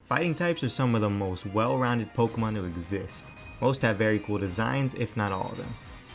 Fighting types are some of the most well-rounded Pokemon to exist. Most have very cool designs, if not all of them.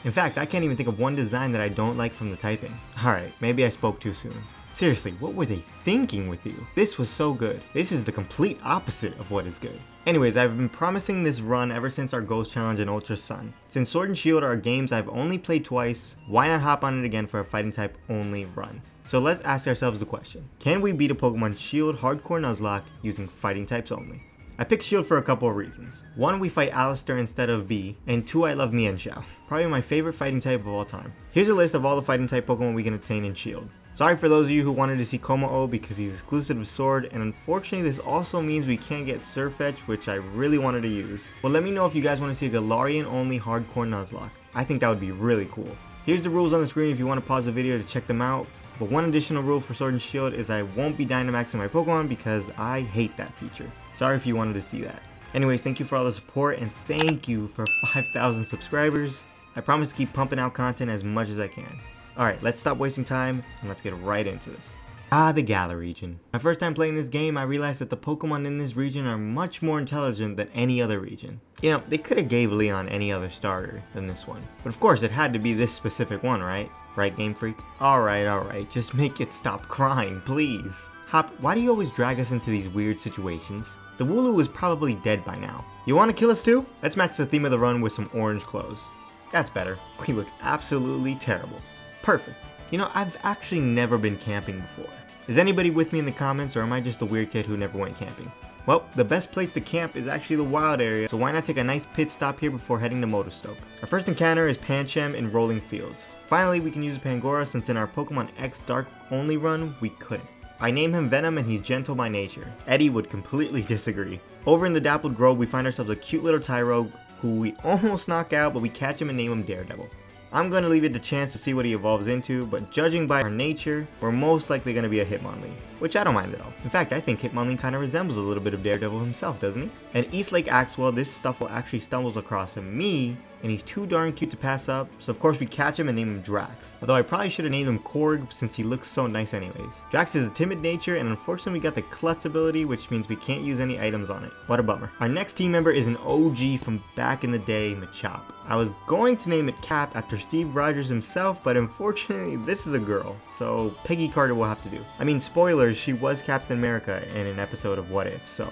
In fact, I can't even think of one design that I don't like from the typing. Alright, maybe I spoke too soon. Seriously, what were they thinking with you? This was so good. This is the complete opposite of what is good. Anyways, I've been promising this run ever since our Ghost Challenge in ultrasun. Since Sword and Shield are games I've only played twice, why not hop on it again for a fighting type only run? So let's ask ourselves the question, can we beat a Pokemon Shield Hardcore Nuzlocke using fighting types only? I picked Shield for a couple of reasons. 1, we fight Alistair instead of B, and 2, I love Mienshao. Probably my favorite fighting type of all time. Here's a list of all the fighting type Pokemon we can obtain in Shield. Sorry for those of you who wanted to see Kommo-o because he's exclusive to Sword, and unfortunately this also means we can't get Surfetch, which I really wanted to use. Well, let me know if you guys want to see a Galarian only Hardcore Nuzlocke. I think that would be really cool. Here's the rules on the screen if you want to pause the video to check them out. But one additional rule for Sword and Shield is I won't be Dynamaxing my Pokemon because I hate that feature. Sorry if you wanted to see that. Anyways, thank you for all the support and thank you for 5,000 subscribers. I promise to keep pumping out content as much as I can. Alright, let's stop wasting time and let's get right into this. The Galar region. My first time playing this game, I realized that the Pokemon in this region are much more intelligent than any other region. You know, they could have gave Leon any other starter than this one. But of course, it had to be this specific one, right? Right, Game Freak? Alright, just make it stop crying, please. Hop, why do you always drag us into these weird situations? The Wooloo is probably dead by now. You want to kill us too? Let's match the theme of the run with some orange clothes. That's better. We look absolutely terrible. Perfect. You know, I've actually never been camping before. Is anybody with me in the comments, or am I just a weird kid who never went camping? Well, the best place to camp is actually the wild area, so why not take a nice pit stop here before heading to Motostoke. Our first encounter is Pancham in Rolling Fields. Finally, we can use a Pangoro since in our Pokemon X Dark only run, we couldn't. I name him Venom and he's gentle by nature. Eddie would completely disagree. Over in the Dappled Grove, we find ourselves a cute little Tyrogue who we almost knock out, but we catch him and name him Daredevil. I'm going to leave it to chance to see what he evolves into, but judging by our nature, we're most likely going to be a Hitmonlee, which I don't mind at all. In fact, I think Hitmonlee kind of resembles a little bit of Daredevil himself, doesn't he? And East Lake Axwell, this Stuffle actually stumbles across me, and he's too darn cute to pass up, so of course we catch him and name him Drax. Although I probably should have named him Korg since he looks so nice anyways. Drax is a timid nature, and unfortunately we got the Klutz ability, which means we can't use any items on it. What a bummer. Our next team member is an OG from back in the day, Machop. I was going to name it Cap after Steve Rogers himself, but unfortunately this is a girl, so Peggy Carter will have to do. I mean, spoilers, she was Captain America in an episode of What If, so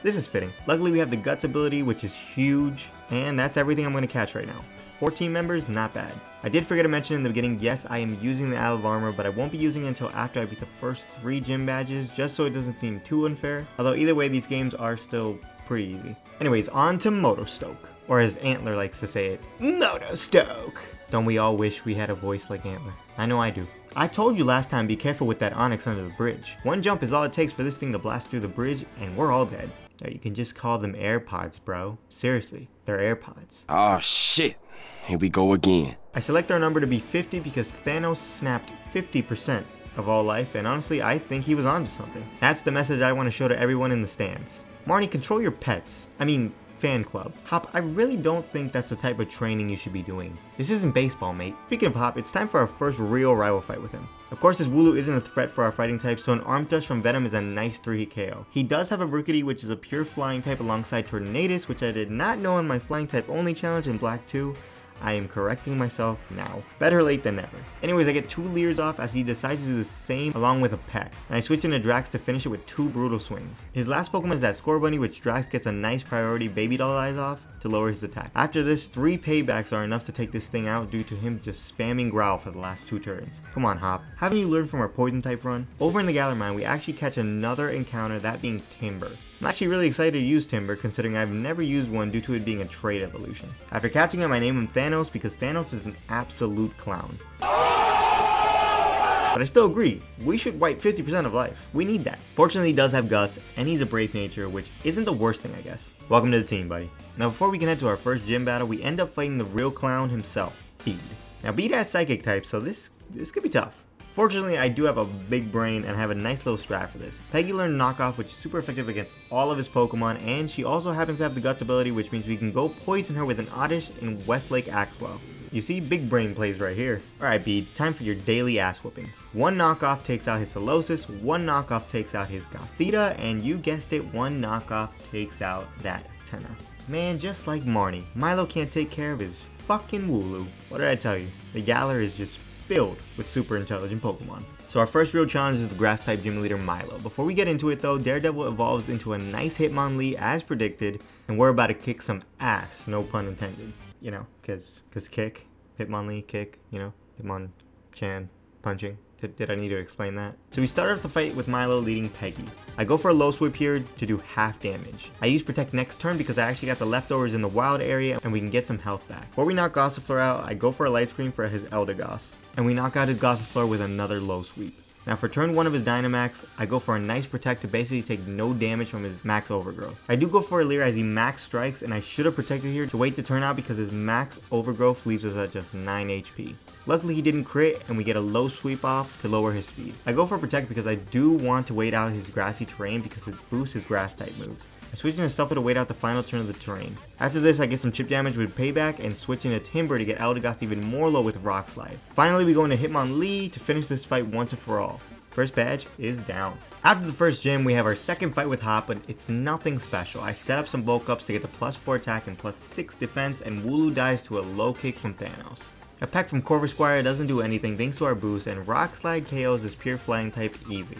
this is fitting. Luckily we have the Guts ability, which is huge, and that's everything I'm going to catch right now. 14 members, not bad. I did forget to mention in the beginning, yes, I am using the Olive Armor, but I won't be using it until after I beat the first 3 gym badges, just so it doesn't seem too unfair. Although either way, these games are still pretty easy. Anyways, on to Motostoke, or as Antler likes to say it, Motostoke. Don't we all wish we had a voice like Antler? I know I do. I told you last time, be careful with that Onyx under the bridge. One jump is all it takes for this thing to blast through the bridge, and we're all dead. Or you can just call them AirPods, bro. Seriously, they're AirPods. Oh shit, here we go again. I select our number to be 50 because Thanos snapped 50% of all life, and honestly, I think he was onto something. That's the message I want to show to everyone in the stands. Marnie, control your pets. I mean, fan club. Hop, I really don't think that's the type of training you should be doing. This isn't baseball, mate. Speaking of Hop, it's time for our first real rival fight with him. Of course, this Wooloo isn't a threat for our fighting types, so an Arm Thrust from Venom is a nice 3-hit KO. He does have a Rookity, which is a pure flying type alongside Tornadus, which I did not know in my flying type only challenge in Black 2. I am correcting myself now. Better late than never. Anyways, I get 2 Leers off as he decides to do the same along with a Peck. And I switch into Drax to finish it with 2 brutal swings. His last Pokemon is that Score Bunny, which Drax gets a nice priority Baby Doll Eyes off to lower his attack. After this, 3 paybacks are enough to take this thing out due to him just spamming Growl for the last 2 turns. Come on, Hop. Haven't you learned from our Poison type run? Over in the Galar Mine, we actually catch another encounter, that being Timber. I'm actually really excited to use Timber considering I've never used one due to it being a trait evolution. After catching him, I name him Thanos because Thanos is an absolute clown. But I still agree, we should wipe 50% of life. We need that. Fortunately, he does have Gus, and he's a brave nature, which isn't the worst thing, I guess. Welcome to the team, buddy. Now before we can head to our first gym battle, we end up fighting the real clown himself, Bead. Now Bead has Psychic type, so this could be tough. Fortunately, I do have a big brain and have a nice little strat for this. Peggy learned Knockoff, which is super effective against all of his Pokemon, and she also happens to have the Guts ability, which means we can go poison her with an Oddish in Westlake Axwell. You see, big brain plays right here. Alright Bede, time for your daily ass whooping. One Knockoff takes out his Solosis, one Knockoff takes out his Gothita, and you guessed it, one Knockoff takes out that Tenna. Man, just like Marnie, Milo can't take care of his fucking Wooloo. What did I tell you? The Galar is just filled with super intelligent Pokemon. So our first real challenge is the grass type gym leader Milo. Before we get into it though, Daredevil evolves into a nice Hitmonlee as predicted, and we're about to kick some ass, no pun intended. You know, cause kick, Hitmonlee, kick, you know, Hitmonchan, punching. Did I need to explain that? So we start off the fight with Milo leading Peggy. I go for a low sweep here to do half damage. I use Protect next turn because I actually got the leftovers in the wild area and we can get some health back. Before we knock Gossifleur out, I go for a light screen for his Eldegoss. And we knock out his Gossifleur with another low sweep. Now for turn 1 of his Dynamax, I go for a nice Protect to basically take no damage from his Max Overgrowth. I do go for a Leer as he Max Strikes, and I should have protected here to wait the turn out because his Max Overgrowth leaves us at just 9 HP. Luckily he didn't crit and we get a low sweep off to lower his speed. I go for Protect because I do want to wait out his grassy terrain because it boosts his grass type moves. I switch into Suffer to wait out the final turn of the terrain. After this I get some chip damage with Payback and switch into Timber to get Eldegoss even more low with Rock Slide. Finally we go into Hitmonlee to finish this fight once and for all. First badge is down. After the first gym, we have our second fight with Hop, but it's nothing special. I set up some bulk ups to get the +4 attack and +6 defense, and Wooloo dies to a low kick from Thanos. A peck from Corvisquire doesn't do anything thanks to our boost, and Rock Slide KOs is pure flying type easy.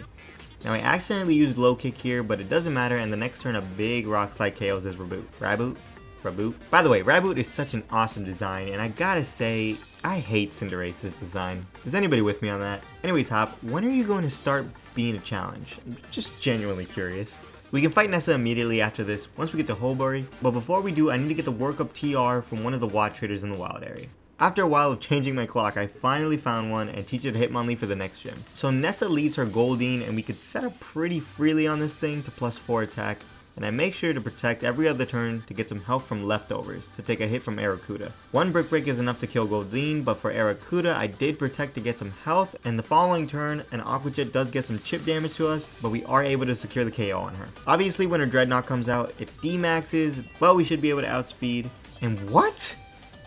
Now I accidentally used low kick here, but it doesn't matter, and the next turn a big Rock Slide KOs is Raboot. By the way, Raboot is such an awesome design, and I gotta say, I hate Cinderace's design. Is anybody with me on that? Anyways, Hop, when are you going to start being a challenge? I'm just genuinely curious. We can fight Nessa immediately after this once we get to Holbury, but before we do, I need to get the workup TR from one of the Watt traders in the wild area. After a while of changing my clock, I finally found one and teach it to Hitmonlee for the next gym. So Nessa leads her Goldeen, and we could set up pretty freely on this thing to +4 attack, and I make sure to protect every other turn to get some health from leftovers to take a hit from Arrokuda. One Brick Break is enough to kill Goldeen, but for Arrokuda I did protect to get some health, and the following turn an Aqua Jet does get some chip damage to us, but we are able to secure the KO on her. Obviously when her Dreadnought comes out, it D-maxes, but we should be able to outspeed. And what?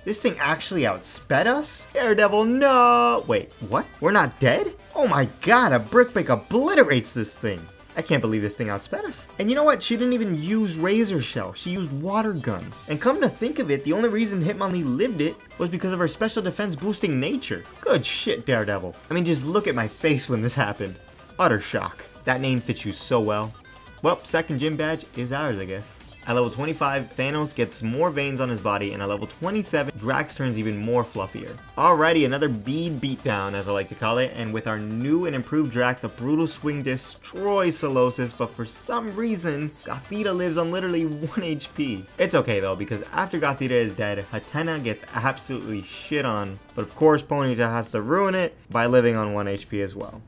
This thing actually outsped us? Daredevil, no! Wait, what? We're not dead? Oh my god, a Brick Break obliterates this thing! I can't believe this thing outsped us. And you know what? She didn't even use Razor Shell. She used Water Gun. And come to think of it, the only reason Hitmonlee lived it was because of her special defense boosting nature. Good shit, Daredevil. I mean, just look at my face when this happened. Utter shock. That name fits you so well. Well, second gym badge is ours, I guess. At level 25, Thanos gets more veins on his body, and at level 27, Drax turns even more fluffier. Alrighty, another Bede beatdown, as I like to call it, and with our new and improved Drax, a brutal swing destroys Solosis, but for some reason, Gothita lives on literally 1 HP. It's okay though, because after Gothita is dead, Hatenna gets absolutely shit on, but of course Ponyta has to ruin it by living on 1 HP as well.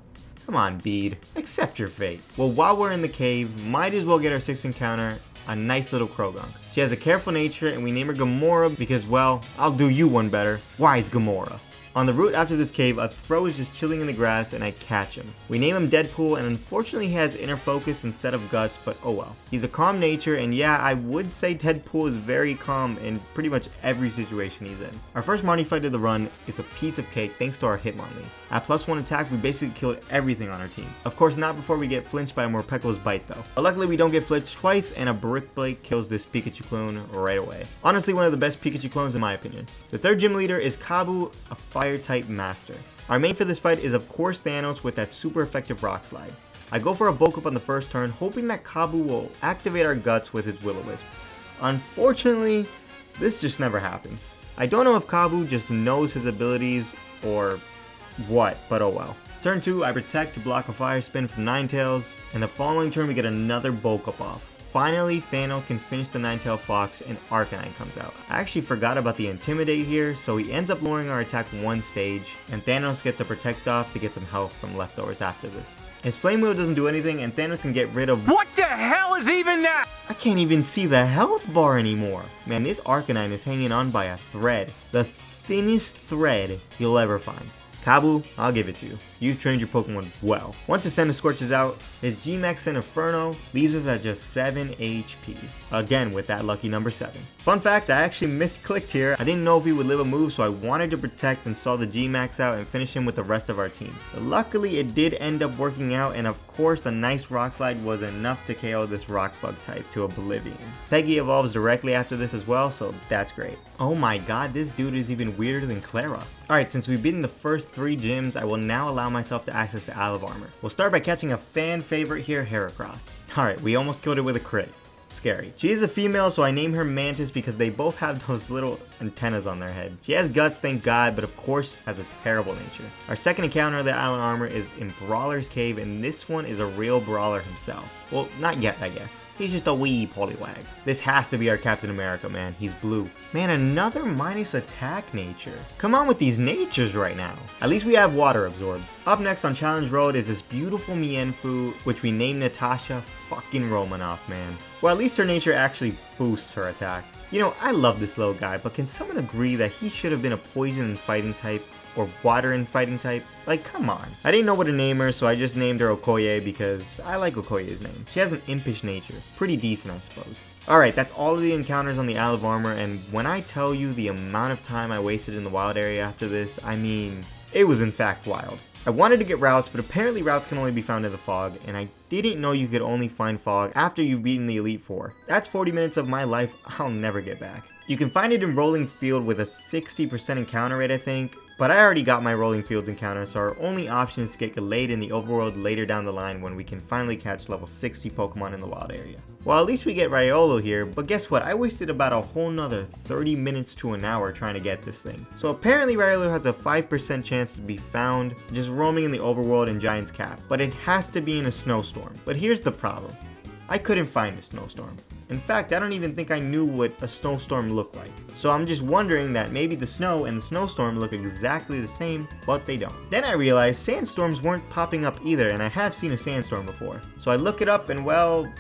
Come on, Bede, accept your fate. Well, while we're in the cave, might as well get our 6th encounter, a nice little Krogunk. She has a careful nature and we name her Gamora because, well, I'll do you one better. Wise Gamora. On the route after this cave, a Throw is just chilling in the grass and I catch him. We name him Deadpool, and unfortunately he has inner focus instead of guts, but oh well. He's a calm nature, and yeah, I would say Deadpool is very calm in pretty much every situation he's in. Our first Marnie fight of the run is a piece of cake thanks to our Hitmonlee. At +1 attack, we basically killed everything on our team. Of course not before we get flinched by a Morpeko's bite though. But luckily we don't get flinched twice, and a Brick Break kills this Pikachu clone right away. Honestly, one of the best Pikachu clones in my opinion. The third gym leader is Kabu, a fire type master. Our main for this fight is of course Thanos with that super effective Rock Slide. I go for a bulk up on the first turn, hoping that Kabu will activate our guts with his Will-O-Wisp. Unfortunately, this just never happens. I don't know if Kabu just knows his abilities or what, but oh well. Turn 2, I protect to block a fire spin from Ninetales, and the following turn we get another bulk up off. Finally, Thanos can finish the Ninetale Fox and Arcanine comes out. I actually forgot about the Intimidate here, so he ends up lowering our attack 1 stage, and Thanos gets a Protect off to get some health from leftovers after this. His Flame Wheel doesn't do anything, and Thanos can get rid of— What the hell is even that? I can't even see the health bar anymore. Man, this Arcanine is hanging on by a thread. The thinnest thread you'll ever find. Kabu, I'll give it to you. you've trained your Pokemon well. Once the Senna Scorches out, his G-Max Inferno leaves us at just 7 HP. Again with that lucky number 7. Fun fact, I actually misclicked here. I didn't know if he would live a move, so I wanted to protect and saw the G-Max out and finish him with the rest of our team. But luckily it did end up working out, and of course a nice Rock Slide was enough to KO this Rock Bug type to oblivion. Peggy evolves directly after this as well, so that's great. Oh my god, this dude is even weirder than Clara. Alright, since we've beaten the first 3 gyms, I will now allow myself to access the Isle of Armor. We'll start by catching a fan favorite here, Heracross. Alright, we almost killed it with a crit. Scary. She is a female, so I name her Mantis because they both have those little antennas on their head. She has guts, thank god, but of course has a terrible nature. Our second encounter of the Island Armor is in Brawler's Cave, and this one is a real brawler himself. Well, not yet, I guess. He's just a wee Poliwag. This has to be our Captain America, man. He's blue. Man, another minus attack nature. Come on with these natures right now. At least we have Water Absorb. Up next on Challenge Road is this beautiful Mienfoo, which we named Natasha fucking Romanoff, man. Well, at least her nature actually boosts her attack. You know, I love this little guy, but can someone agree that he should have been a poison and fighting type? Or water and fighting type? Like, come on. I didn't know what to name her, so I just named her Okoye because I like Okoye's name. She has an impish nature. Pretty decent, I suppose. Alright, that's all of the encounters on the Isle of Armor, and when I tell you the amount of time I wasted in the wild area after this, I mean, it was in fact wild. I wanted to get routes, but apparently routes can only be found in the fog, and I didn't know you could only find fog after you've beaten the Elite Four. That's 40 minutes of my life I'll never get back. You can find it in Rolling Field with a 60% encounter rate, I think, but I already got my Rolling Fields encounter, so our only option is to get Gallade in the overworld later down the line when we can finally catch level 60 Pokemon in the wild area. Well, at least we get Riolo here, but guess what? I wasted about a whole nother 30 minutes to an hour trying to get this thing. So apparently Riolo has a 5% chance to be found just roaming in the overworld in Giant's Cap, but it has to be in a snowstorm. But here's the problem. I couldn't find a snowstorm. In fact, I don't even think I knew what a snowstorm looked like. So I'm just wondering that maybe the snow and the snowstorm look exactly the same, but they don't. Then I realized sandstorms weren't popping up either, and I have seen a sandstorm before. So I look it up and well,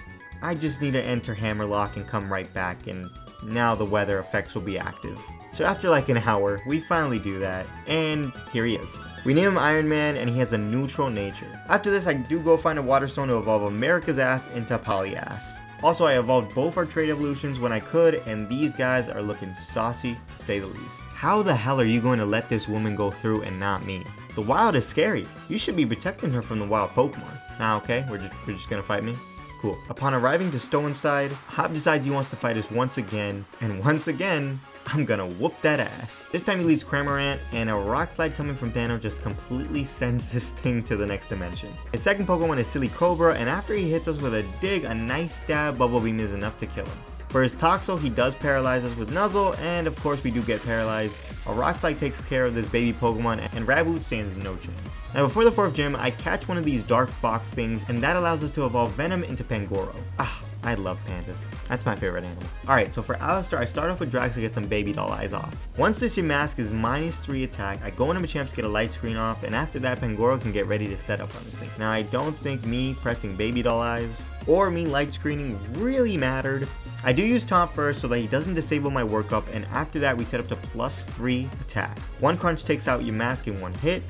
I just need to enter Hammerlock and come right back, and now the weather effects will be active. So after like an hour, we finally do that, and here he is. We name him Iron Man, and he has a neutral nature. After this, I do go find a Water Stone to evolve America's Ass into Polyass. Also, I evolved both our trait evolutions when I could, and these guys are looking saucy to say the least. How the hell are you going to let this woman go through and not me? The wild is scary. You should be protecting her from the wild Pokemon. Nah, okay, we're just gonna fight me? Cool. Upon arriving to Stoneside, Hop decides he wants to fight us once again, and once again, I'm gonna whoop that ass. This time he leads Cramorant, and a Rock Slide coming from Thanos just completely sends this thing to the next dimension. His second Pokemon is Silly Cobra, and after he hits us with a dig, a nice stab, Bubble Beam is enough to kill him. For his Toxel, he does paralyze us with Nuzzle, and of course we do get paralyzed. A Rock Slide takes care of this baby Pokemon, and Raboot stands no chance. Now before the 4th gym, I catch one of these Dark Fox things, and that allows us to evolve Venom into Pangoro. Ah, I love pandas. That's my favorite animal. Alright, so for Alistar, I start off with Drax to get some baby doll eyes off. Once this Yamask is -3 attack, I go into Machamp to get a light screen off, and after that Pangoro can get ready to set up on this thing. Now I don't think me pressing baby doll eyes, or me light screening really mattered. I do use Taunt first so that he doesn't disable my workup, and after that we set up to +3 attack. One Crunch takes out Yamask in one hit,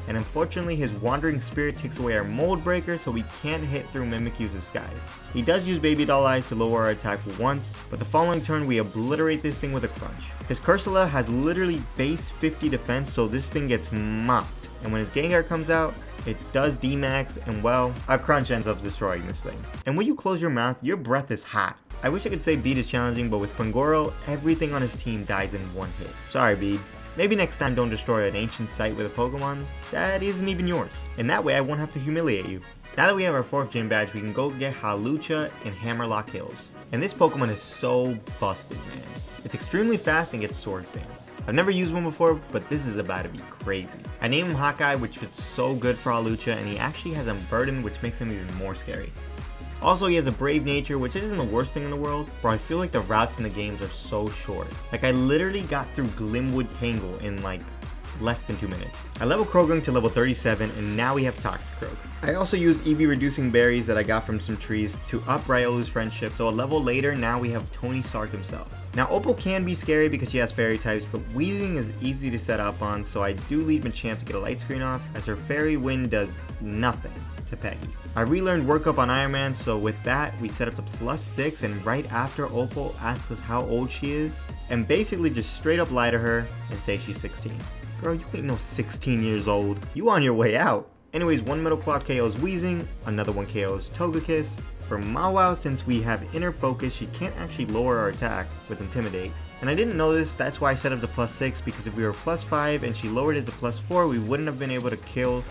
and unfortunately his Wandering Spirit takes away our Mold Breaker, so we can't hit through Mimikyu's disguise. He does use Baby Doll Eyes to lower our attack once, but the following turn we obliterate this thing with a Crunch. His Cursula has literally base 50 defense, so this thing gets mopped, and when his Gengar comes out, it does D-Max, and well, our Crunch ends up destroying this thing. And when you close your mouth, your breath is hot. I wish I could say Beat is challenging, but with Pangoro, everything on his team dies in one hit. Sorry, Beat. Maybe next time don't destroy an ancient site with a Pokemon that isn't even yours. And that way I won't have to humiliate you. Now that we have our 4th gym badge, we can go get Hawlucha in Hammerlock Hills. And this Pokemon is so busted, man. It's extremely fast and gets Sword Stance. I've never used one before, but this is about to be crazy. I named him Hawkeye, which fits so good for Hawlucha, and he actually has Unburden, which makes him even more scary. Also, he has a brave nature, which isn't the worst thing in the world, but I feel like the routes in the games are so short. Like, I literally got through Glimwood Tangle in like less than 2 minutes. I level Krogan to level 37 and now we have Toxicroak. I also used EV reducing berries that I got from some trees to up Ryolu's friendship, so a level later now we have Tony Stark himself. Now Opal can be scary because she has fairy types, but Weezing is easy to set up on, so I do lead Machamp to get a light screen off as her fairy wind does nothing to Peggy. I relearned work up on Iron Man, so with that we set up to +6, and right after Opal asks us how old she is and basically just straight up lie to her and say she's 16. Girl, you ain't no 16 years old. You on your way out. Anyways, one middle clock KOs Weezing, another one KOs Togekiss. For Mawile, since we have inner focus, she can't actually lower our attack with Intimidate. And I didn't know this, that's why I set up to +6, because if we were +5 and she lowered it to +4, we wouldn't have been able to kill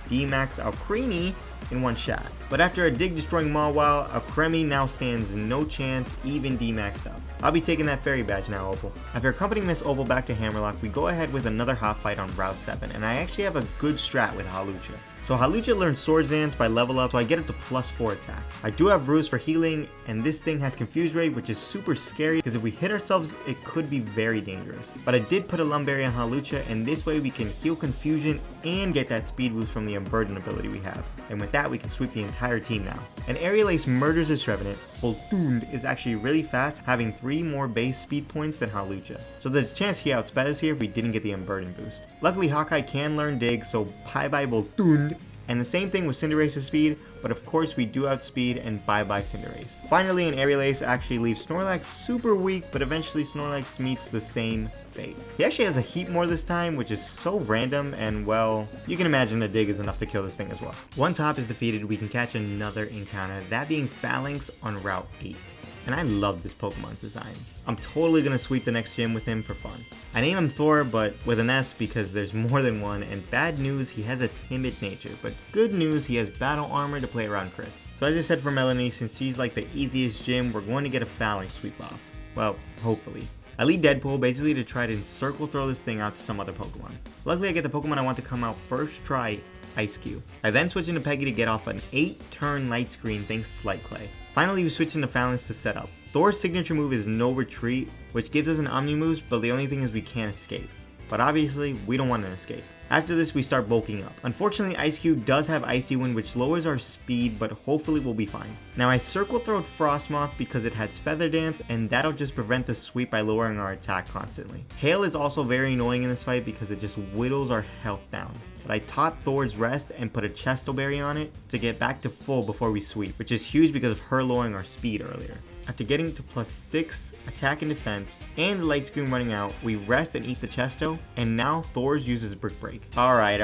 D-Max Alcremie in one shot. But after a dig destroying Mawile, Alcremie now stands no chance, even D-Maxed up. I'll be taking that fairy badge now, Opal. After accompanying Miss Opal back to Hammerlock, we go ahead with another hot fight on Route 7, and I actually have a good strat with Hawlucha. So Hawlucha learns Swords Dance by level up, so I get up to +4 attack. I do have Ruse for healing, and this thing has Confuse Ray, which is super scary because if we hit ourselves, it could be very dangerous. But I did put a Lumberry on Hawlucha, and this way we can heal Confusion and get that speed boost from the Unburden ability we have. And with that, we can sweep the entire team now. And Aerial Ace murders his Trevenant. Voltund is actually really fast, having 3 more base speed points than Hawlucha. So there's a chance he outsped us here if we didn't get the Unburden boost. Luckily, Hawkeye can learn Dig, so bye-bye Voltund. And the same thing with Cinderace's speed, but of course we do outspeed and bye-bye Cinderace. Finally, an Aerial Ace actually leaves Snorlax super weak, but eventually Snorlax meets the same fate. He actually has a Heat more this time, which is so random, and well, you can imagine a Dig is enough to kill this thing as well. Once Hop is defeated, we can catch another encounter, that being Phalanx on Route 8. And I love this Pokemon's design. I'm totally gonna sweep the next gym with him for fun. I name him Thor, but with an S because there's more than one, and bad news, he has a timid nature, but good news, he has battle armor to play around crits. So as I said for Melanie, since she's like the easiest gym, we're going to get a Phalanx sweep off. Well, hopefully. I lead Deadpool basically to try to encircle throw this thing out to some other Pokemon. Luckily I get the Pokemon I want to come out first try, Ice Cube. I then switch into Peggy to get off an 8-turn light screen thanks to Light Clay. Finally we switch into Phalanx to set up. Thor's signature move is No Retreat, which gives us an Omni Moose, but the only thing is we can't escape. But obviously, we don't want to escape. After this, we start bulking up. Unfortunately, Ice Cube does have Icy Wind, which lowers our speed, but hopefully we'll be fine. Now, I Circle Throwed Frostmoth because it has Feather Dance, and that'll just prevent the sweep by lowering our attack constantly. Hail is also very annoying in this fight because it just whittles our health down. But I taught Thor's Rest and put a Chesto Berry on it to get back to full before we sweep, which is huge because of her lowering our speed earlier. After getting to +6 attack and defense, and the light screen running out, we rest and eat the Chesto, and now Thor's uses Brick Break. Alright.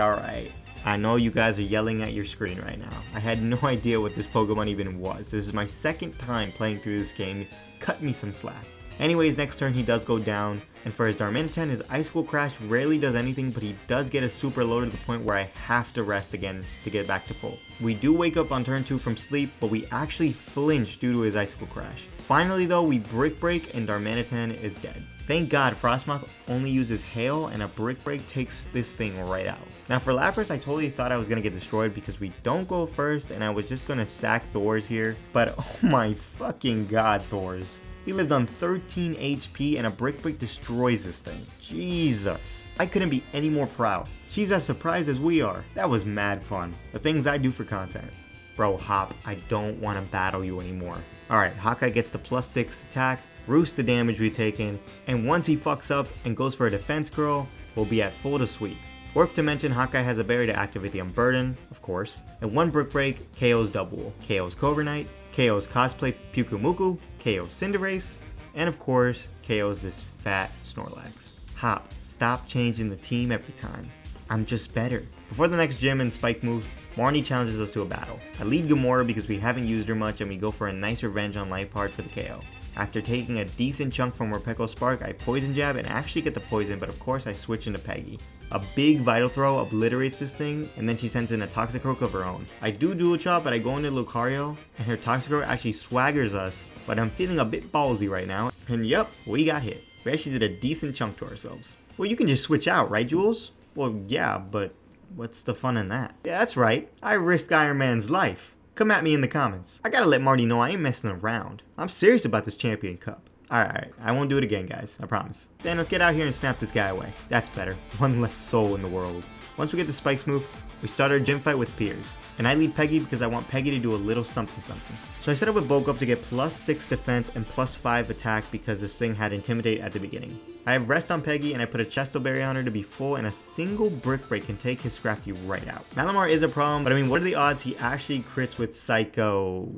I know you guys are yelling at your screen right now. I had no idea what this Pokemon even was. This is my second time playing through this game. Cut me some slack. Anyways, next turn he does go down, and for his Darmanitan, his Icicle Crash rarely does anything, but he does get a super low to the point where I have to rest again to get back to full. We do wake up on turn 2 from sleep, but we actually flinch due to his Icicle Crash. Finally though, we Brick Break and Darmanitan is dead. Thank God Frostmoth only uses Hail and a Brick Break takes this thing right out. Now for Lapras, I totally thought I was going to get destroyed because we don't go first and I was just going to sack Thor's here, but oh my fucking god, Thor's. He lived on 13 HP and a Brick Break destroys this thing. Jesus. I couldn't be any more proud. She's as surprised as we are. That was mad fun. The things I do for content. Bro, Hop, I don't want to battle you anymore. Alright, Hawkeye gets the +6 attack, roosts the damage we've taken, and once he fucks up and goes for a defense curl, we'll be at full to sweep. Worth to mention, Hawkeye has a berry to activate the Unburden, of course, and one Brick Break KOs Double, KOs Cobra Knight, KOs Cosplay Pyukumuku, KOs Cinderace, and of course, KOs this fat Snorlax. Hop, stop changing the team every time. I'm just better. Before the next gym and spike move, Marnie challenges us to a battle. I lead Gamora because we haven't used her much and we go for a nice revenge on Liepard for the KO. After taking a decent chunk from Morpeko Spark, I Poison Jab and actually get the poison, but of course I switch into Peggy. A big Vital Throw obliterates this thing, and then she sends in a Toxicroak of her own. I do Dual Chop, but I go into Lucario, and her Toxicroak actually swaggers us, but I'm feeling a bit ballsy right now, and yup, we got hit. We actually did a decent chunk to ourselves. Well, you can just switch out, right, Jules? Well, yeah, but what's the fun in that? Yeah, that's right. I risk Iron Man's life. Come at me in the comments. I gotta let Marty know I ain't messing around. I'm serious about this Champion Cup. Alright, I won't do it again, guys. I promise. Thanos, get out here and snap this guy away. That's better. One less soul in the world. Once we get the spikes move, we start our gym fight with Piers. And I lead Peggy because I want Peggy to do a little something something. So I set up with Bulk Up to get +6 defense and +5 attack because this thing had Intimidate at the beginning. I have Rest on Peggy and I put a Chesto Berry on her to be full, and a single Brick Break can take his Scrafty right out. Malamar is a problem, but I mean, what are the odds he actually crits with Psycho?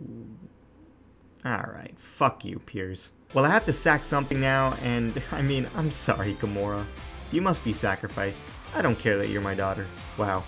Alright, fuck you, Piers. Well, I have to sack something now, and I mean, I'm sorry, Gamora. You must be sacrificed. I don't care that you're my daughter. Wow,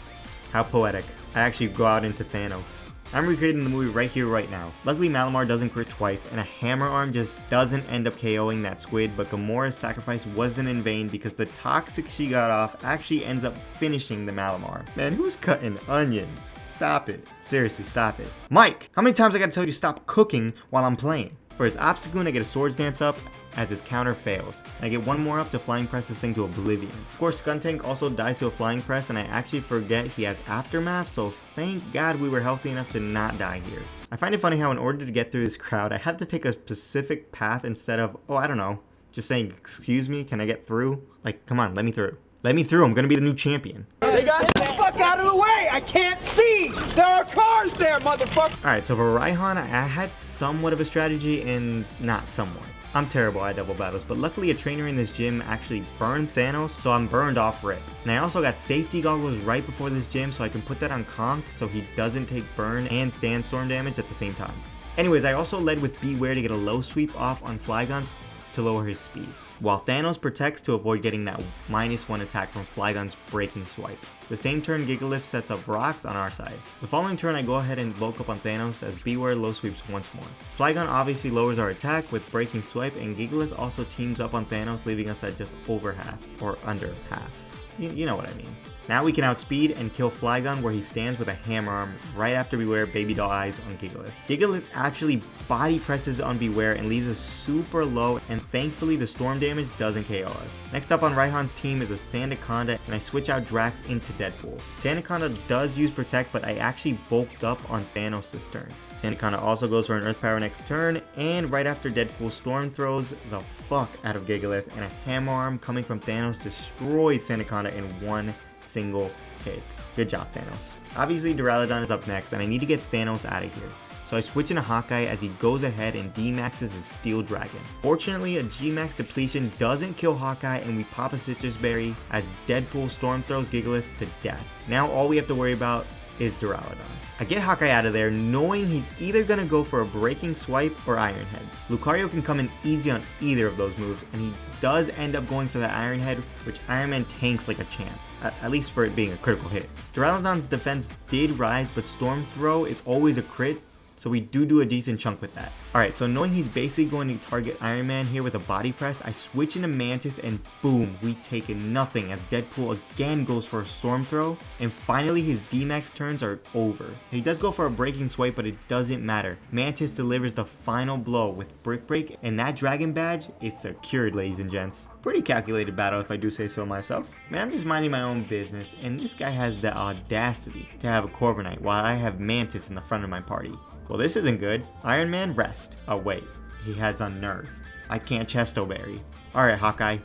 how poetic. I actually go out into Thanos. I'm recreating the movie right here, right now. Luckily, Malamar doesn't crit twice, and a Hammer Arm just doesn't end up KOing that squid, but Gamora's sacrifice wasn't in vain because the toxic she got off actually ends up finishing the Malamar. Man, who's cutting onions? Stop it. Seriously, stop it. Mike, how many times I gotta tell you to stop cooking while I'm playing? For his Obstagoon, I get a Swords Dance up as his counter fails. And I get one more up to Flying Press this thing to oblivion. Of course, Skuntank also dies to a Flying Press, and I actually forget he has Aftermath, so thank God we were healthy enough to not die here. I find it funny how in order to get through this crowd, I have to take a specific path instead of, oh, I don't know, just saying, excuse me, can I get through? Like, come on, let me through. Let me through, I'm gonna be the new champion. They got the fuck out of the way! I can't see! There are cars there, motherfucker! Alright, so for Raihan, I had somewhat of a strategy and not somewhat. I'm terrible at double battles, but luckily a trainer in this gym actually burned Thanos, so I'm burned off rip. And I also got safety goggles right before this gym, so I can put that on Conk so he doesn't take burn and sandstorm damage at the same time. Anyways, I also led with Beware to get a low sweep off on Flygon's to lower his speed, while Thanos protects to avoid getting that -1 attack from Flygon's breaking swipe. The same turn, Gigalith sets up rocks on our side. The following turn, I go ahead and bulk up on Thanos as Beware low sweeps once more. Flygon obviously lowers our attack with breaking swipe, and Gigalith also teams up on Thanos, leaving us at just over half, or under half. You know what I mean. Now we can outspeed and kill Flygon where he stands with a Hammer Arm right after Beware Baby Doll Eyes on Gigalith. Gigalith actually body presses on Beware and leaves us super low, and thankfully the storm damage doesn't KO us. Next up on Raihan's team is a Sandaconda, and I switch out Drax into Deadpool. Sandaconda does use Protect, but I actually bulked up on Thanos this turn. Sandaconda also goes for an Earth Power next turn, and right after Deadpool, Storm throws the fuck out of Gigalith, and a Hammer Arm coming from Thanos destroys Sandaconda in one single hit. Good job, Thanos. Obviously, Duraludon is up next, and I need to get Thanos out of here. So I switch into Hawkeye as he goes ahead and D-maxes his Steel Dragon. Fortunately, a G-max depletion doesn't kill Hawkeye, and we pop a Citrus Berry as Deadpool Storm throws Gigalith to death. Now all we have to worry about is Duraludon. I get Hawkeye out of there knowing he's either gonna go for a Breaking Swipe or Iron Head. Lucario can come in easy on either of those moves, and he does end up going for the Iron Head, which Iron Man tanks like a champ, at least for it being a critical hit. Duraludon's defense did rise, but Storm Throw is always a crit, so we do a decent chunk with that. Alright, so knowing he's basically going to target Iron Man here with a body press, I switch into Mantis and boom, we take nothing as Deadpool again goes for a Storm Throw, and finally his D-Max turns are over. He does go for a Breaking Swipe, but it doesn't matter. Mantis delivers the final blow with Brick Break, and that Dragon Badge is secured, ladies and gents. Pretty calculated battle if I do say so myself. Man, I'm just minding my own business, and this guy has the audacity to have a Corviknight while I have Mantis in the front of my party. Well, this isn't good. Iron Man, rest. Oh wait, he has Unnerve. I can't Chesto Berry. Alright, Hawkeye.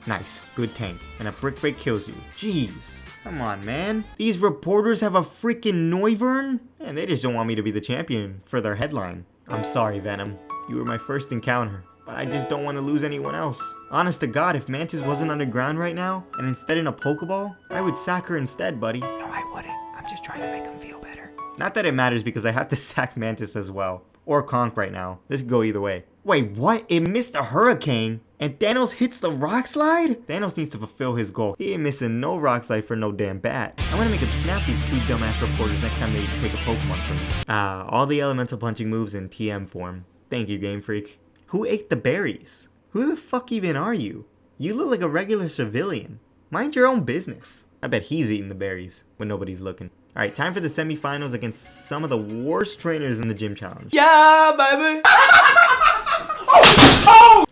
Nice, good tank. And a Brick Break kills you. Jeez. Come on, man. These reporters have a freaking Noivern? Man, they just don't want me to be the champion for their headline. I'm sorry, Venom. You were my first encounter, but I just don't want to lose anyone else. Honest to God, if Mantis wasn't underground right now, and instead in a Pokeball, I would sack her instead, buddy. No, I wouldn't. I'm just trying to make him feel better. Not that it matters because I have to sack Mantis as well. Or Conk right now. This could go either way. Wait, what? It missed a Hurricane? And Thanos hits the Rock Slide? Thanos needs to fulfill his goal. He ain't missing no Rock Slide for no damn bat. I want to make him snap these two dumbass reporters next time they take a Pokemon from me. All the elemental punching moves in TM form. Thank you, Game Freak. Who ate the berries? Who the fuck even are you? You look like a regular civilian. Mind your own business. I bet he's eating the berries when nobody's looking. Alright, time for the semifinals against some of the worst trainers in the gym challenge. Yeah, baby!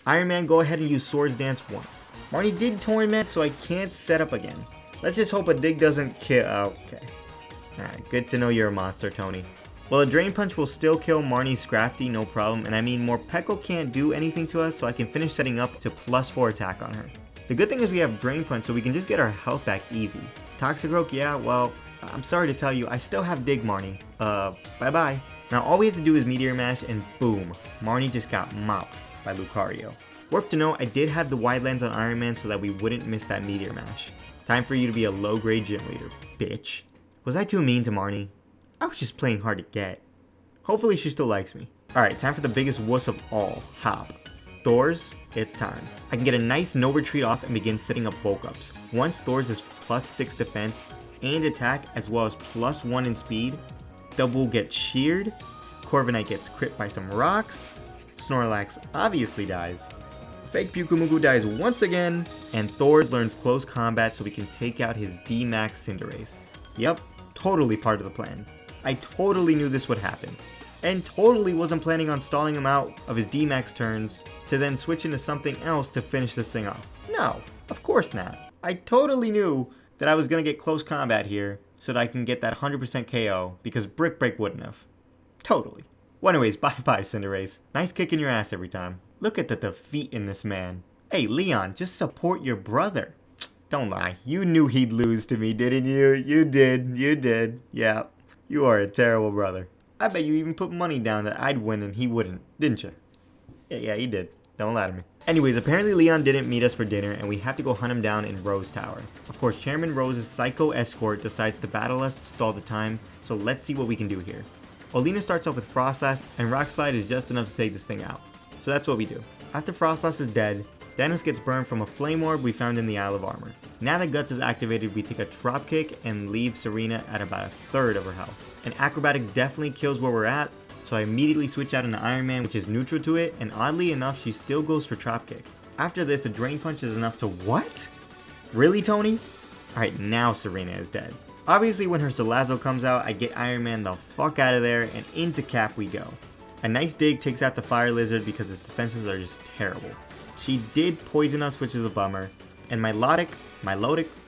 Iron Man, go ahead and use Swords Dance once. Marnie did Torment, so I can't set up again. Let's just hope a dig doesn't kill. Okay. Alright, good to know you're a monster, Tony. Well, a Drain Punch will still kill Marnie's Scrafty, no problem, and I mean Morpeko can't do anything to us, so I can finish setting up to +4 attack on her. The good thing is we have Drain Punch, so we can just get our health back easy. Toxicroak, yeah, well, I'm sorry to tell you, I still have Dig Marnie. Bye-bye. Now all we have to do is Meteor Mash, and boom, Marnie just got mopped by Lucario. Worth to note, I did have the Wide Lens on Iron Man so that we wouldn't miss that Meteor Mash. Time for you to be a low-grade gym leader, bitch. Was I too mean to Marnie? I was just playing hard to get. Hopefully she still likes me. Alright, time for the biggest wuss of all, Hop. Thors, it's time. I can get a nice no retreat off and begin setting up bulk ups. Once Thors is +6 defense and attack as well as +1 in speed, Double gets sheared, Corviknight gets crit by some rocks, Snorlax obviously dies, Fake Pukumugu dies once again, and Thors learns close combat so we can take out his D-Max Cinderace. Yep, totally part of the plan. I totally knew this would happen, and totally wasn't planning on stalling him out of his D-Max turns to then switch into something else to finish this thing off. No, of course not. I totally knew that I was going to get close combat here so that I can get that 100% KO because Brick Break wouldn't have. Totally. Well, anyways, bye-bye Cinderace. Nice kicking your ass every time. Look at the defeat in this man. Hey, Leon, just support your brother. Don't lie. You knew he'd lose to me, didn't you? You did. Yeah. You are a terrible brother. I bet you even put money down that I'd win and he wouldn't, didn't you? Yeah, he did. Don't lie to me. Anyways, apparently Leon didn't meet us for dinner and we have to go hunt him down in Rose Tower. Of course, Chairman Rose's Psycho Escort decides to battle us to stall the time, so let's see what we can do here. Olina starts off with Frostlass, and Rock Slide is just enough to take this thing out. So that's what we do. After Frostlass is dead, Thanos gets burned from a Flame Orb we found in the Isle of Armor. Now that Guts is activated, we take a Drop Kick and leave Serena at about 1/3 of her health. An Acrobatic definitely kills where we're at, so I immediately switch out into Iron Man, which is neutral to it, and oddly enough, she still goes for Drop Kick. After this, a Drain Punch is enough to what? Really, Tony? Alright, now Serena is dead. Obviously, when her Salazzle comes out, I get Iron Man the fuck out of there, and into Cap we go. A nice dig takes out the Fire Lizard because its defenses are just terrible. She did poison us, which is a bummer. And Milotic,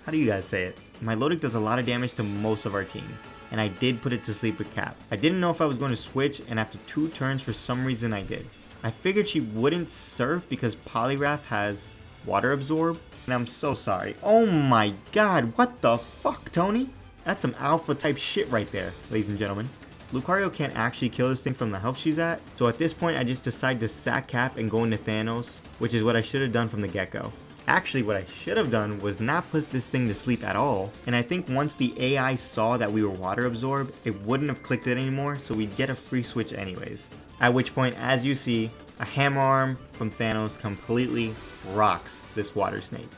how do you guys say it? Milotic does a lot of damage to most of our team. And I did put it to sleep with Cap. I didn't know if I was going to switch, and after 2 turns, for some reason I did. I figured she wouldn't Surf because Poliwrath has Water Absorb, and I'm so sorry. Oh my god, what the fuck, Tony? That's some alpha type shit right there, ladies and gentlemen. Lucario can't actually kill this thing from the health she's at, so at this point I just decide to sack Cap and go into Thanos, which is what I should have done from the get-go. Actually, what I should have done was not put this thing to sleep at all, and I think once the AI saw that we were Water Absorbed, it wouldn't have clicked it anymore, so we'd get a free switch anyways. At which point, as you see, a Hammer Arm from Thanos completely rocks this Water Snake.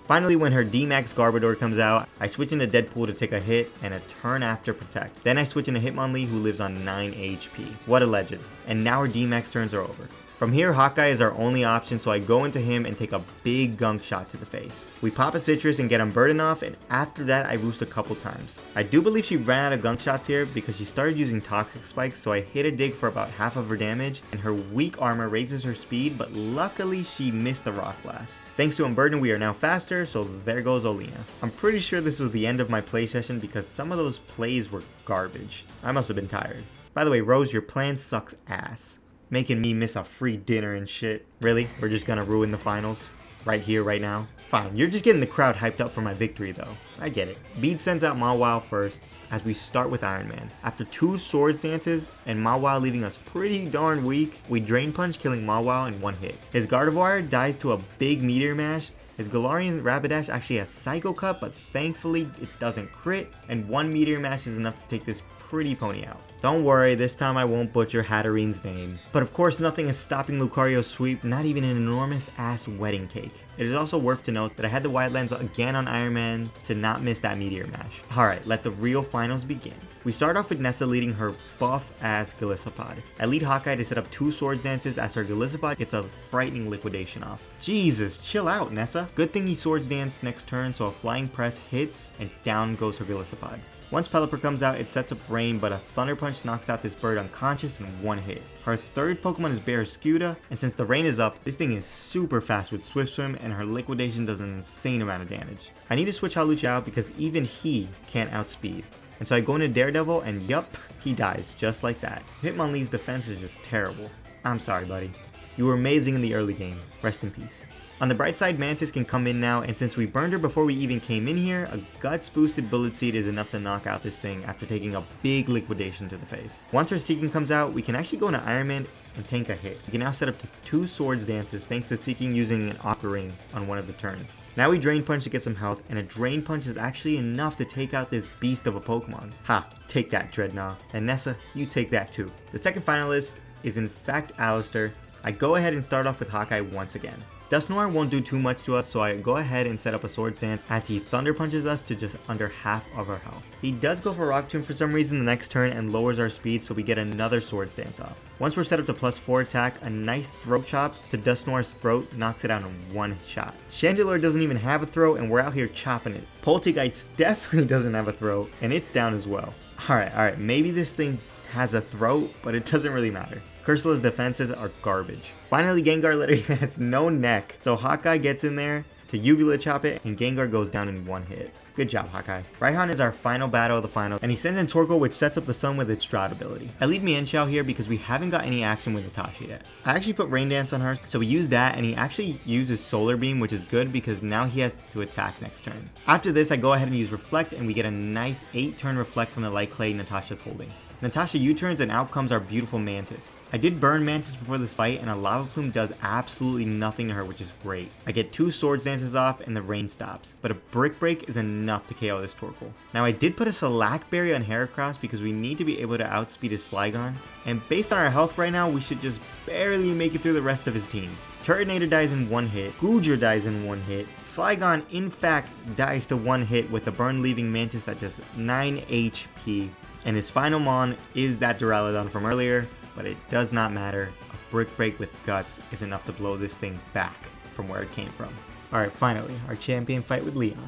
Finally, when her D-Max Garbodor comes out, I switch into Deadpool to take a hit and a turn after Protect. Then I switch into Hitmonlee, who lives on 9 HP. What a legend. And now her D-Max turns are over. From here, Hawkeye is our only option, so I go into him and take a big gunk shot to the face. We pop a Citrus and get him burden off, and after that I roost a couple times. I do believe she ran out of gunk shots here because she started using Toxic Spikes, so I hit a dig for about half of her damage, and her weak armor raises her speed, but luckily she missed the Rock Blast. Thanks to Unburden, we are now faster, so there goes Olina. I'm pretty sure this was the end of my play session because some of those plays were garbage. I must have been tired. By the way, Rose, your plan sucks ass. Making me miss a free dinner and shit. Really? We're just gonna ruin the finals? Right here, right now? Fine, you're just getting the crowd hyped up for my victory though. I get it. Bede sends out Mawile first, as we start with Iron Man. After 2 Swords Dances, and Mawile leaving us pretty darn weak, we Drain Punch killing Mawile in 1 hit. His Gardevoir dies to a big Meteor Mash. His Galarian Rapidash actually has Psycho Cut, but thankfully it doesn't crit, and 1 Meteor Mash is enough to take this pretty pony out. Don't worry, this time I won't butcher Hatterene's name. But of course nothing is stopping Lucario's sweep, not even an enormous ass wedding cake. It is also worth to note that I had the Wide Lens again on Iron Man to not miss that Meteor Mash. Alright, let the real finals begin. We start off with Nessa leading her buff ass Golisopod. I lead Hawkeye to set up 2 Swords Dances as her Golisopod gets a frightening liquidation off. Jesus, chill out Nessa. Good thing he Swords Dance next turn so a Flying Press hits and down goes her Golisopod. Once Pelipper comes out, it sets up Rain, but a Thunder Punch knocks out this bird unconscious in 1 hit. Her third Pokemon is Barraskewda, and since the rain is up, this thing is super fast with Swift Swim, and her Liquidation does an insane amount of damage. I need to switch Hawlucha out because even he can't outspeed. And so I go into Daredevil and yup, he dies just like that. Hitmonlee's defense is just terrible. I'm sorry, buddy. You were amazing in the early game. Rest in peace. On the bright side, Mantis can come in now, and since we burned her before we even came in here, a Guts boosted Bullet Seed is enough to knock out this thing after taking a big liquidation to the face. Once her Seeking comes out, we can actually go into Iron Man and tank a hit. We can now set up to 2 Swords Dances thanks to Seeking using an Aqua Ring on one of the turns. Now we Drain Punch to get some health, and a Drain Punch is actually enough to take out this beast of a Pokemon. Ha, take that, Dreadnought. And Nessa, you take that too. The second finalist is in fact Alistair. I go ahead and start off with Hawkeye once again. Dusknoir won't do too much to us, so I go ahead and set up a Swords Dance as he Thunder Punches us to just under half of our health. He does go for Rock Tomb for some reason the next turn and lowers our speed, so we get another Swords Dance off. Once we're set up to +4 attack, a nice Throat Chop to Dusknoir's throat knocks it out in one shot. Chandelure doesn't even have a throat and we're out here chopping it. Poltergeist definitely doesn't have a throat and it's down as well. Alright, maybe this thing has a throat, but it doesn't really matter. Cursula's defenses are garbage. Finally, Gengar literally has no neck, so Hawkeye gets in there to Uvula Chop it, and Gengar goes down in one hit. Good job, Hawkeye. Raihan is our final battle of the final, and he sends in Torkoal, which sets up the Sun with its Drought ability. I leave Mienshao here because we haven't got any action with Natasha yet. I actually put Rain Dance on her, so we use that, and he actually uses Solar Beam, which is good because now he has to attack next turn. After this, I go ahead and use Reflect, and we get a nice 8-turn Reflect from the Light Clay Natasha's holding. Natasha U-turns and out comes our beautiful Mantis. I did burn Mantis before this fight and a Lava Plume does absolutely nothing to her, which is great. I get 2 Swords Dances off and the rain stops, but a Brick Break is enough to KO this Torkoal. Now I did put a Slack Berry on Heracross because we need to be able to outspeed his Flygon, and based on our health right now, we should just barely make it through the rest of his team. Turtonator dies in 1 hit, Goodra dies in 1 hit, Flygon in fact dies to 1 hit with the burn leaving Mantis at just 9 HP. And his final Mon is that Duraludon from earlier, but it does not matter. A Brick Break with Guts is enough to blow this thing back from where it came from. Alright, finally, our champion fight with Leon.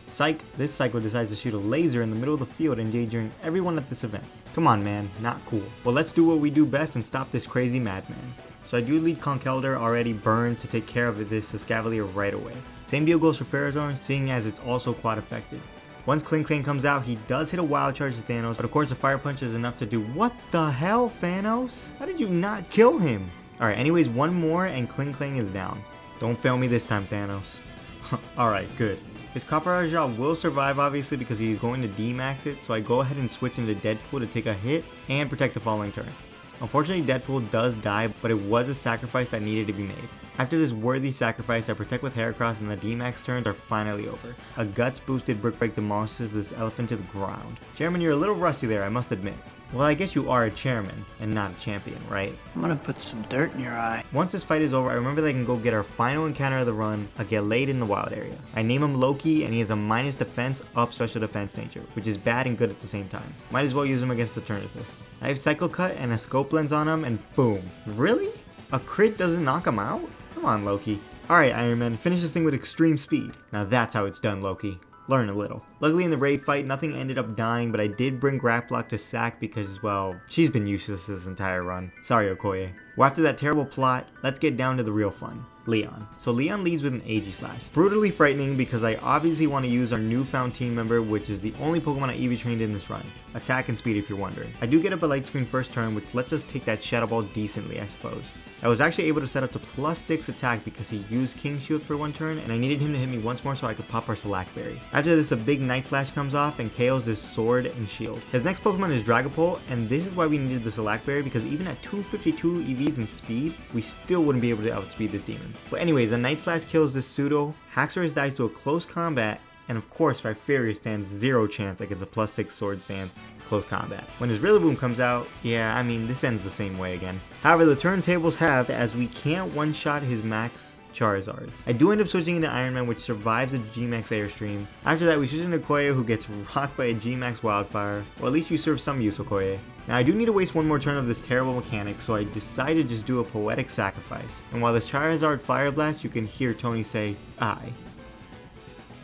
Psych, this Psycho decides to shoot a laser in the middle of the field, endangering everyone at this event. Come on, man, not cool. Well, let's do what we do best and stop this crazy madman. So I do lead Conkeldurr already burned to take care of this Escavalier right away. Same deal goes for Ferrothorn, seeing as it's also quad affected. Once Klinklang comes out, he does hit a Wild Charge to Thanos, but of course a Fire Punch is enough to do— what the hell, Thanos? How did you not kill him? Alright, anyways, one more and Klinklang is down. Don't fail me this time, Thanos. Alright, good. His Copper Jaw will survive obviously because he's going to D-max it, so I go ahead and switch into Deadpool to take a hit and protect the following turn. Unfortunately, Deadpool does die, but it was a sacrifice that needed to be made. After this worthy sacrifice, I protect with Heracross and the D-max turns are finally over. A Guts boosted Brick Break demolishes this elephant to the ground. Chairman, you're a little rusty there, I must admit. Well, I guess you are a chairman and not a champion, right? I'm gonna put some dirt in your eye. Once this fight is over, I remember that I can go get our final encounter of the run, a Gallade in the wild area. I name him Loki and he has a minus defense up special defense nature, which is bad and good at the same time. Might as well use him against Eternatus. I have Cycle Cut and a Scope Lens on him and boom. Really? A crit doesn't knock him out? Come on, Loki. Alright, Iron Man, finish this thing with extreme speed. Now that's how it's done, Loki. Learn a little. Luckily in the raid fight, nothing ended up dying, but I did bring Grapplock to sack because, well, she's been useless this entire run. Sorry, Okoye. Well, after that terrible plot, let's get down to the real fun. Leon. So Leon leads with an Aegislash. Brutally frightening because I obviously want to use our newfound team member, which is the only Pokemon I EV trained in this run. Attack and speed if you're wondering. I do get up a Light Screen first turn, which lets us take that Shadow Ball decently, I suppose. I was actually able to set up to +6 attack because he used King Shield for 1 turn, and I needed him to hit me once more so I could pop our Slackberry. After this, a big Night Slash comes off and KOs this Sword and Shield. His next Pokemon is Dragapult, and this is why we needed the Slackberry, because even at 252 EVs in speed, we still wouldn't be able to outspeed this demon. But anyways, a Night Slash kills this Pseudo, Haxorus dies to a close combat, and of course Viperius stands 0 chance against a +6 Sword Stance close combat. When his Rillaboom comes out, yeah, I mean, this ends the same way again. However, the turntables have, as we can't one-shot his max Charizard. I do end up switching into Iron Man, which survives the G-Max Airstream. After that, we switch into Koya, who gets rocked by a G-Max Wildfire. Well, at least you serve some use, Okoye. Now, I do need to waste one more turn of this terrible mechanic, so I decided to just do a Poetic Sacrifice. And while this Charizard Fire Blast, you can hear Tony say, "I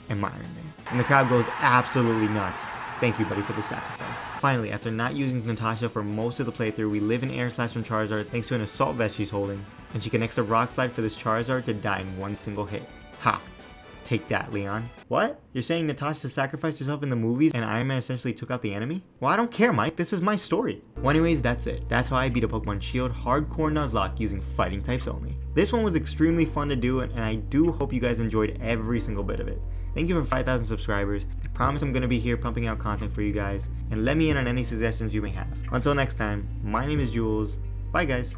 am Iron Man." And the crowd goes absolutely nuts. Thank you, buddy, for the sacrifice. Finally, after not using Natasha for most of the playthrough, we live in Air Slash from Charizard thanks to an Assault Vest she's holding, and she connects a Rock Slide for this Charizard to die in one single hit. Ha! Take that, Leon. What? You're saying Natasha sacrificed herself in the movies and Iron Man essentially took out the enemy? Well, I don't care, Mike. This is my story. Well, anyways, that's it. That's how I beat a Pokemon Shield hardcore Nuzlocke using fighting types only. This one was extremely fun to do, and I do hope you guys enjoyed every single bit of it. Thank you for 5,000 subscribers. I promise I'm going to be here pumping out content for you guys, and let me in on any suggestions you may have. Until next time, my name is Jules. Bye, guys.